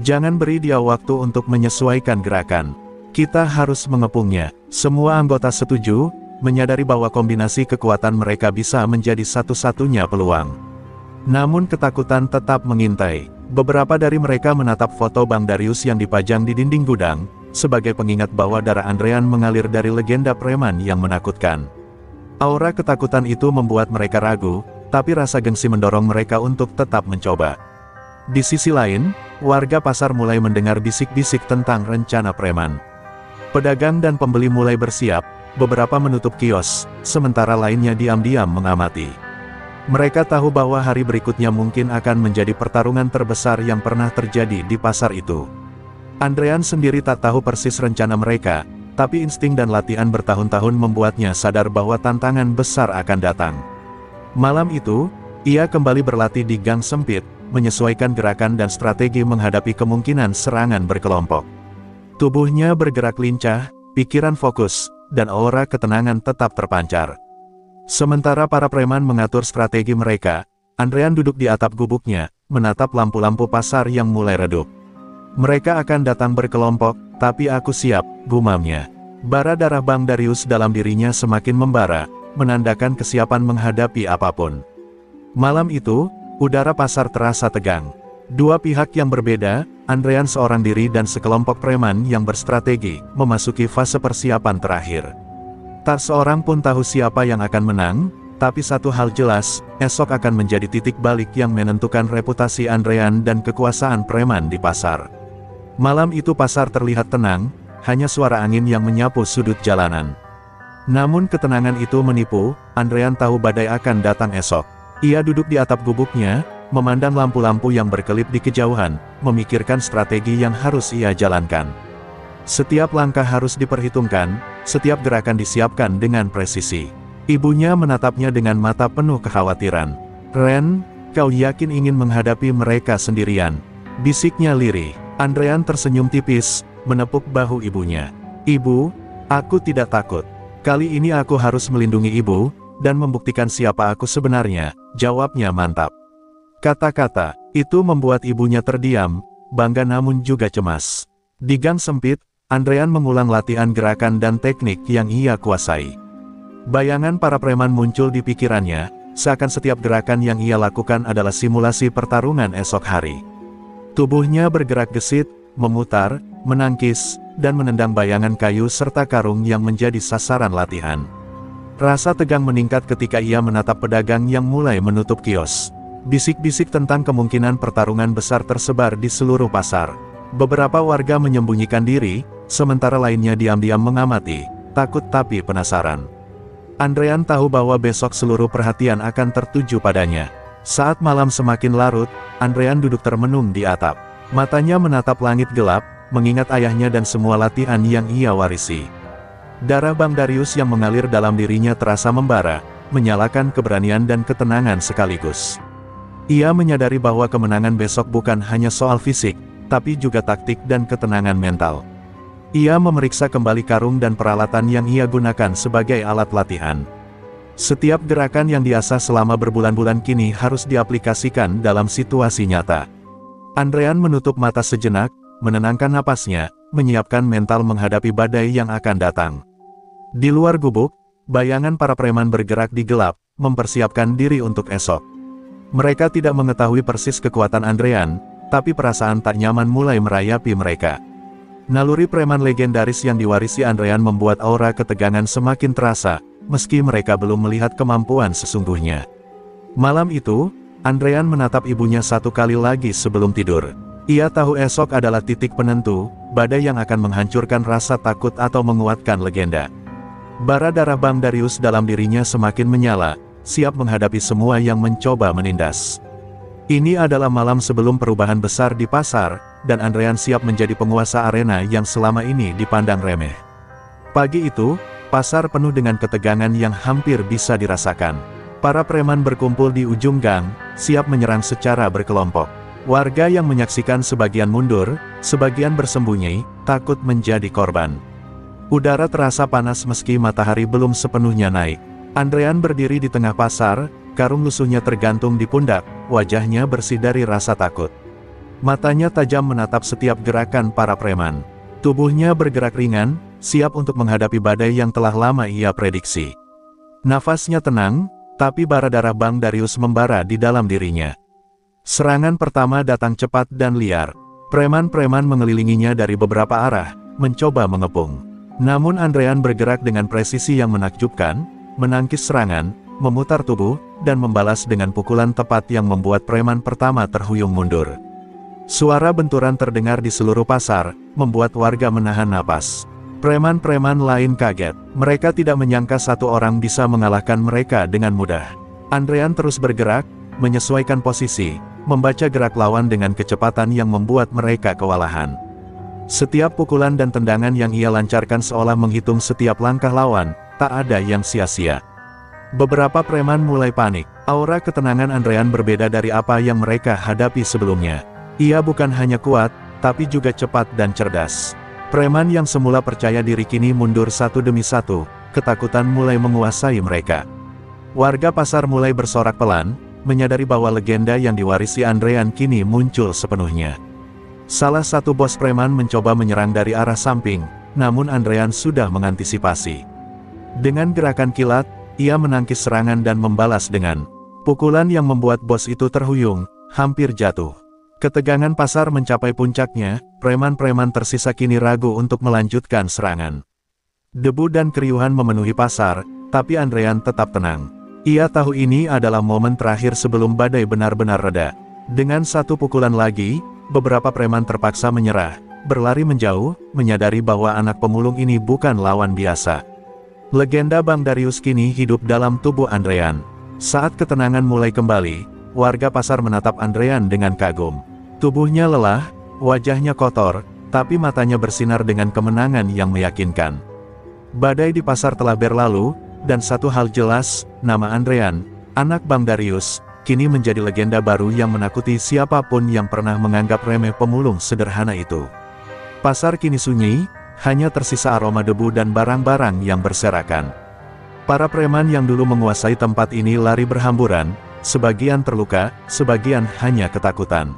Jangan beri dia waktu untuk menyesuaikan gerakan. Kita harus mengepungnya." Semua anggota setuju, menyadari bahwa kombinasi kekuatan mereka bisa menjadi satu-satunya peluang. Namun ketakutan tetap mengintai. Beberapa dari mereka menatap foto Bang Darius yang dipajang di dinding gudang, sebagai pengingat bahwa darah Andrean mengalir dari legenda preman yang menakutkan. Aura ketakutan itu membuat mereka ragu, tapi rasa gengsi mendorong mereka untuk tetap mencoba. Di sisi lain, warga pasar mulai mendengar bisik-bisik tentang rencana preman. Pedagang dan pembeli mulai bersiap, beberapa menutup kios, sementara lainnya diam-diam mengamati. Mereka tahu bahwa hari berikutnya mungkin akan menjadi pertarungan terbesar yang pernah terjadi di pasar itu. Andrean sendiri tak tahu persis rencana mereka, tapi insting dan latihan bertahun-tahun membuatnya sadar bahwa tantangan besar akan datang. Malam itu, ia kembali berlatih di gang sempit, menyesuaikan gerakan dan strategi menghadapi kemungkinan serangan berkelompok. Tubuhnya bergerak lincah, pikiran fokus, dan aura ketenangan tetap terpancar. Sementara para preman mengatur strategi mereka, Andrean duduk di atap gubuknya, menatap lampu-lampu pasar yang mulai redup. Mereka akan datang berkelompok, tapi aku siap, gumamnya. Bara darah Bang Darius dalam dirinya semakin membara, menandakan kesiapan menghadapi apapun. Malam itu, udara pasar terasa tegang. Dua pihak yang berbeda, Andrean seorang diri dan sekelompok preman yang berstrategi, memasuki fase persiapan terakhir. Tak seorang pun tahu siapa yang akan menang, tapi satu hal jelas, esok akan menjadi titik balik yang menentukan reputasi Andrean dan kekuasaan preman di pasar. Malam itu pasar terlihat tenang, hanya suara angin yang menyapu sudut jalanan. Namun ketenangan itu menipu, Andrean tahu badai akan datang esok. Ia duduk di atap gubuknya, memandang lampu-lampu yang berkelip di kejauhan, memikirkan strategi yang harus ia jalankan. Setiap langkah harus diperhitungkan, setiap gerakan disiapkan dengan presisi. Ibunya menatapnya dengan mata penuh kekhawatiran. "Ren, kau yakin ingin menghadapi mereka sendirian?" bisiknya lirih. Andrean tersenyum tipis, menepuk bahu ibunya. "Ibu, aku tidak takut. Kali ini aku harus melindungi ibu, dan membuktikan siapa aku sebenarnya," jawabnya mantap. Kata-kata itu membuat ibunya terdiam, bangga namun juga cemas. Di gang sempit, Andrean mengulang latihan gerakan dan teknik yang ia kuasai. Bayangan para preman muncul di pikirannya, seakan setiap gerakan yang ia lakukan adalah simulasi pertarungan esok hari. Tubuhnya bergerak gesit, memutar, menangkis, dan menendang bayangan kayu serta karung yang menjadi sasaran latihan. Rasa tegang meningkat ketika ia menatap pedagang yang mulai menutup kios. Bisik-bisik tentang kemungkinan pertarungan besar tersebar di seluruh pasar. Beberapa warga menyembunyikan diri, sementara lainnya diam-diam mengamati, takut tapi penasaran. Andrean tahu bahwa besok seluruh perhatian akan tertuju padanya. Saat malam semakin larut, Andrean duduk termenung di atap. Matanya menatap langit gelap, mengingat ayahnya dan semua latihan yang ia warisi. Darah Bang Darius yang mengalir dalam dirinya terasa membara, menyalakan keberanian dan ketenangan sekaligus. Ia menyadari bahwa kemenangan besok bukan hanya soal fisik, tapi juga taktik dan ketenangan mental. Ia memeriksa kembali karung dan peralatan yang ia gunakan sebagai alat latihan. Setiap gerakan yang diasah selama berbulan-bulan kini harus diaplikasikan dalam situasi nyata. Andrean menutup mata sejenak, menenangkan napasnya, menyiapkan mental menghadapi badai yang akan datang. Di luar gubuk, bayangan para preman bergerak di gelap, mempersiapkan diri untuk esok. Mereka tidak mengetahui persis kekuatan Andrean, tapi perasaan tak nyaman mulai merayapi mereka. Naluri preman legendaris yang diwarisi Andrean membuat aura ketegangan semakin terasa, meski mereka belum melihat kemampuan sesungguhnya. Malam itu, Andrean menatap ibunya satu kali lagi sebelum tidur. Ia tahu esok adalah titik penentu, badai yang akan menghancurkan rasa takut atau menguatkan legenda. Bara darah Bang Darius dalam dirinya semakin menyala, siap menghadapi semua yang mencoba menindas. Ini adalah malam sebelum perubahan besar di pasar, dan Andrean siap menjadi penguasa arena yang selama ini dipandang remeh. Pagi itu, pasar penuh dengan ketegangan yang hampir bisa dirasakan. Para preman berkumpul di ujung gang, siap menyerang secara berkelompok. Warga yang menyaksikan sebagian mundur, sebagian bersembunyi, takut menjadi korban. Udara terasa panas meski matahari belum sepenuhnya naik. Andrean berdiri di tengah pasar, karung lusuhnya tergantung di pundak, wajahnya bersih dari rasa takut. Matanya tajam menatap setiap gerakan para preman. Tubuhnya bergerak ringan, siap untuk menghadapi badai yang telah lama ia prediksi. Nafasnya tenang, tapi bara darah Bang Darius membara di dalam dirinya. Serangan pertama datang cepat dan liar. Preman-preman mengelilinginya dari beberapa arah, mencoba mengepung. Namun Andrean bergerak dengan presisi yang menakjubkan, menangkis serangan, memutar tubuh, dan membalas dengan pukulan tepat yang membuat preman pertama terhuyung mundur. Suara benturan terdengar di seluruh pasar, membuat warga menahan napas. Preman-preman lain kaget. Mereka tidak menyangka satu orang bisa mengalahkan mereka dengan mudah. Andrean terus bergerak, menyesuaikan posisi, membaca gerak lawan dengan kecepatan yang membuat mereka kewalahan. Setiap pukulan dan tendangan yang ia lancarkan seolah menghitung setiap langkah lawan, tak ada yang sia-sia. Beberapa preman mulai panik. Aura ketenangan Andrean berbeda dari apa yang mereka hadapi sebelumnya. Ia bukan hanya kuat, tapi juga cepat dan cerdas. Preman yang semula percaya diri kini mundur satu demi satu, ketakutan mulai menguasai mereka. Warga pasar mulai bersorak pelan, menyadari bahwa legenda yang diwarisi Andrean kini muncul sepenuhnya. Salah satu bos preman mencoba menyerang dari arah samping, namun Andrean sudah mengantisipasi. Dengan gerakan kilat, ia menangkis serangan dan membalas dengan pukulan yang membuat bos itu terhuyung, hampir jatuh. Ketegangan pasar mencapai puncaknya, preman-preman tersisa kini ragu untuk melanjutkan serangan. Debu dan keriuhan memenuhi pasar, tapi Andrean tetap tenang. Ia tahu ini adalah momen terakhir sebelum badai benar-benar reda. Dengan satu pukulan lagi, beberapa preman terpaksa menyerah, berlari menjauh, menyadari bahwa anak pemulung ini bukan lawan biasa. Legenda Bang Darius kini hidup dalam tubuh Andrean. Saat ketenangan mulai kembali, warga pasar menatap Andrean dengan kagum. Tubuhnya lelah, wajahnya kotor, tapi matanya bersinar dengan kemenangan yang meyakinkan. Badai di pasar telah berlalu, dan satu hal jelas, nama Andrean, anak Bang Darius, kini menjadi legenda baru yang menakuti siapapun yang pernah menganggap remeh pemulung sederhana itu. Pasar kini sunyi, hanya tersisa aroma debu dan barang-barang yang berserakan. Para preman yang dulu menguasai tempat ini lari berhamburan, sebagian terluka, sebagian hanya ketakutan.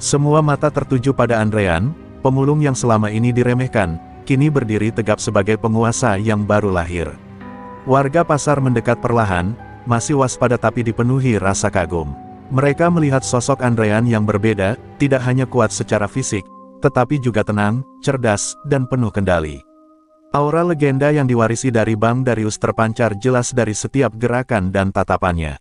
Semua mata tertuju pada Andrean, pemulung yang selama ini diremehkan, kini berdiri tegap sebagai penguasa yang baru lahir. Warga pasar mendekat perlahan, masih waspada tapi dipenuhi rasa kagum. Mereka melihat sosok Andrean yang berbeda, tidak hanya kuat secara fisik, tetapi juga tenang, cerdas, dan penuh kendali. Aura legenda yang diwarisi dari Bang Darius terpancar jelas dari setiap gerakan dan tatapannya.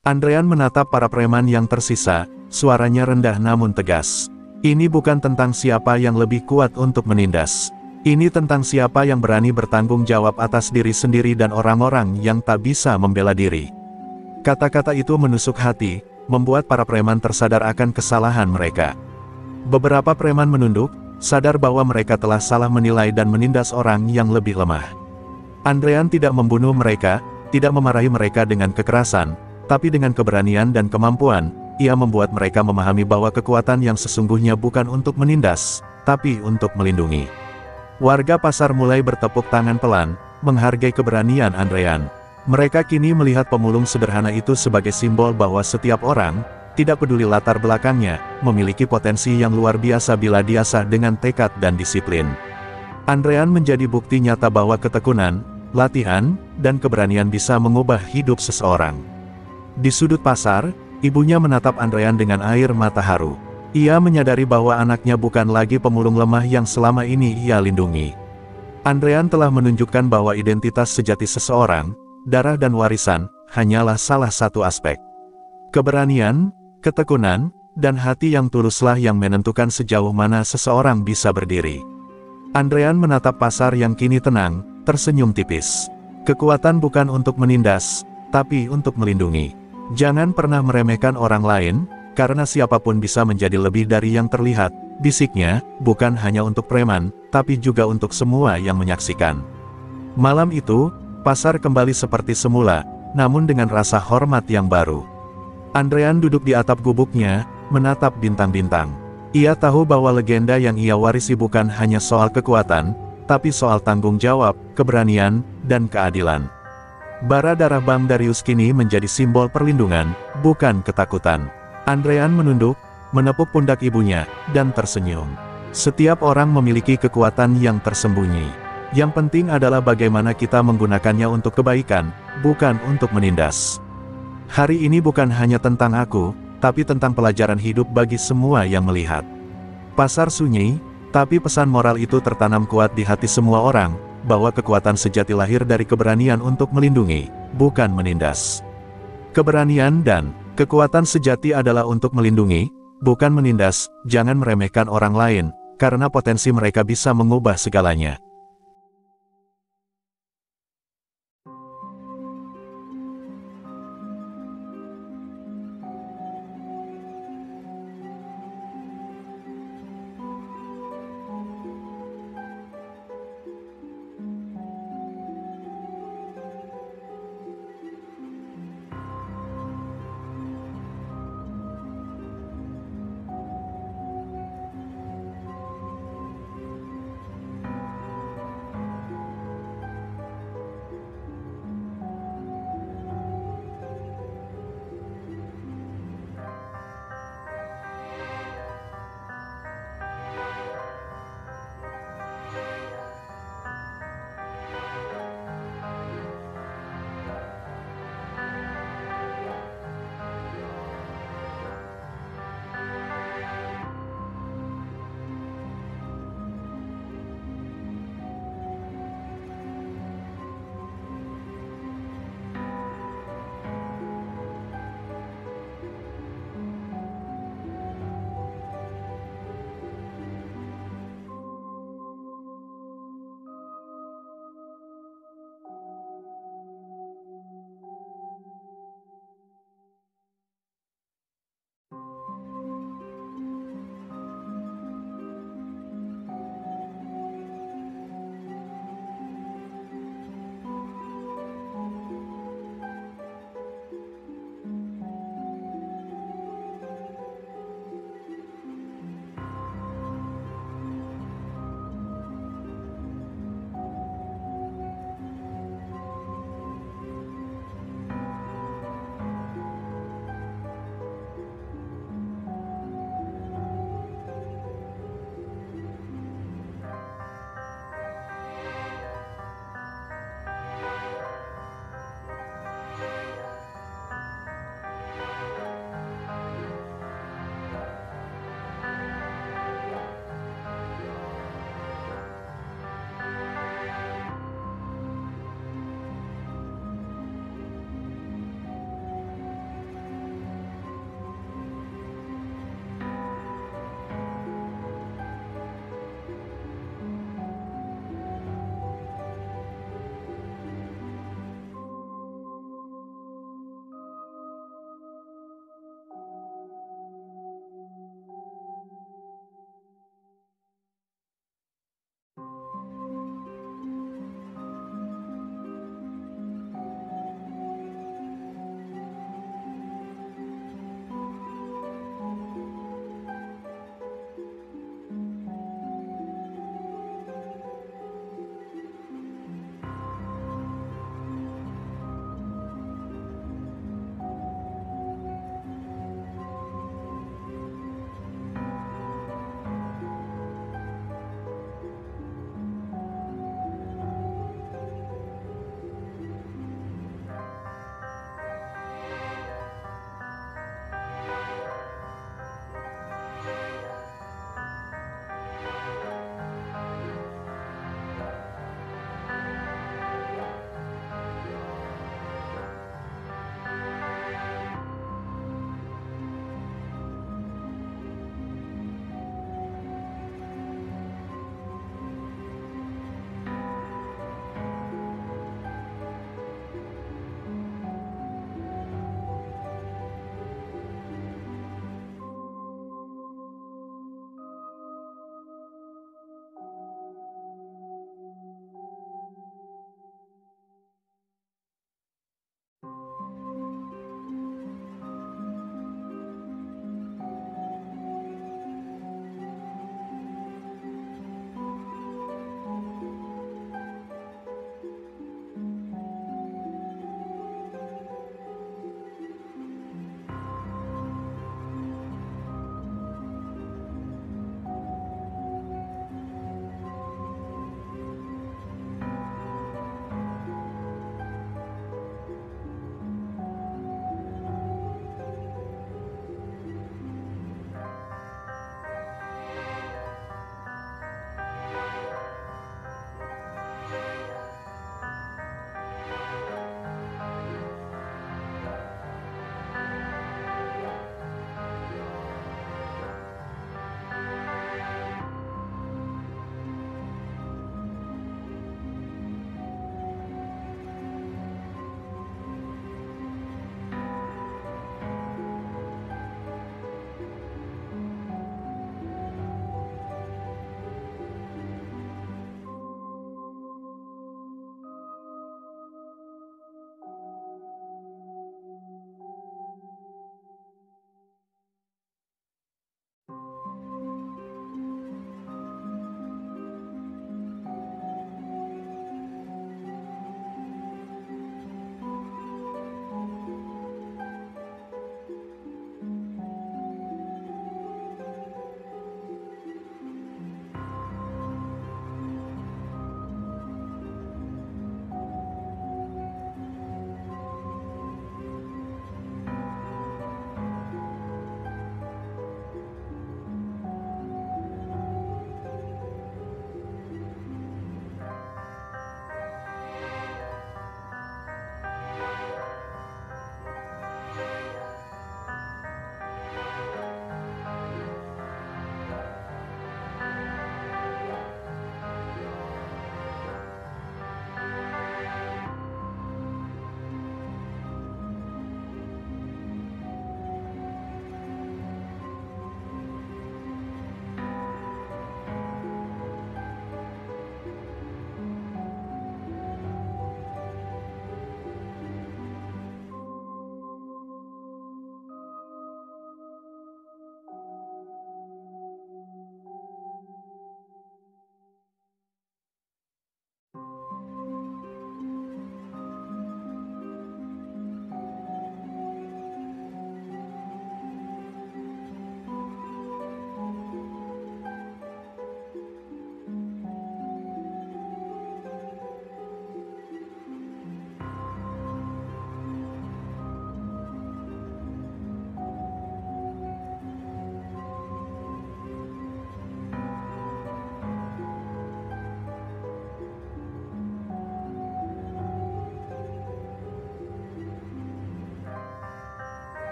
Andrean menatap para preman yang tersisa, suaranya rendah namun tegas. Ini bukan tentang siapa yang lebih kuat untuk menindas. Ini tentang siapa yang berani bertanggung jawab atas diri sendiri dan orang-orang yang tak bisa membela diri. Kata-kata itu menusuk hati, membuat para preman tersadar akan kesalahan mereka. Beberapa preman menunduk, sadar bahwa mereka telah salah menilai dan menindas orang yang lebih lemah. Andrean tidak membunuh mereka, tidak memarahi mereka dengan kekerasan, tapi dengan keberanian dan kemampuan, ia membuat mereka memahami bahwa kekuatan yang sesungguhnya bukan untuk menindas, tapi untuk melindungi. Warga pasar mulai bertepuk tangan pelan, menghargai keberanian Andrean. Mereka kini melihat pemulung sederhana itu sebagai simbol bahwa setiap orang, tidak peduli latar belakangnya, memiliki potensi yang luar biasa bila diasah dengan tekad dan disiplin. Andrean menjadi bukti nyata bahwa ketekunan, latihan, dan keberanian bisa mengubah hidup seseorang. Di sudut pasar, ibunya menatap Andrean dengan air mata haru. Ia menyadari bahwa anaknya bukan lagi pemulung lemah yang selama ini ia lindungi. Andrean telah menunjukkan bahwa identitas sejati seseorang, darah dan warisan, hanyalah salah satu aspek. Keberanian, ketekunan, dan hati yang tuluslah yang menentukan sejauh mana seseorang bisa berdiri. Andrean menatap pasar yang kini tenang, tersenyum tipis. Kekuatan bukan untuk menindas, tapi untuk melindungi. Jangan pernah meremehkan orang lain, karena siapapun bisa menjadi lebih dari yang terlihat, bisiknya, bukan hanya untuk preman, tapi juga untuk semua yang menyaksikan. Malam itu, pasar kembali seperti semula, namun dengan rasa hormat yang baru. Andrean duduk di atap gubuknya, menatap bintang-bintang. Ia tahu bahwa legenda yang ia warisi bukan hanya soal kekuatan, tapi soal tanggung jawab, keberanian, dan keadilan. Bara darah Bang Darius kini menjadi simbol perlindungan, bukan ketakutan. Andrean menunduk, menepuk pundak ibunya, dan tersenyum. Setiap orang memiliki kekuatan yang tersembunyi. Yang penting adalah bagaimana kita menggunakannya untuk kebaikan, bukan untuk menindas. Hari ini bukan hanya tentang aku, tapi tentang pelajaran hidup bagi semua yang melihat. Pasar sunyi, tapi pesan moral itu tertanam kuat di hati semua orang, bahwa kekuatan sejati lahir dari keberanian untuk melindungi, bukan menindas. Keberanian dan kekuatan sejati adalah untuk melindungi, bukan menindas. Jangan meremehkan orang lain, karena potensi mereka bisa mengubah segalanya.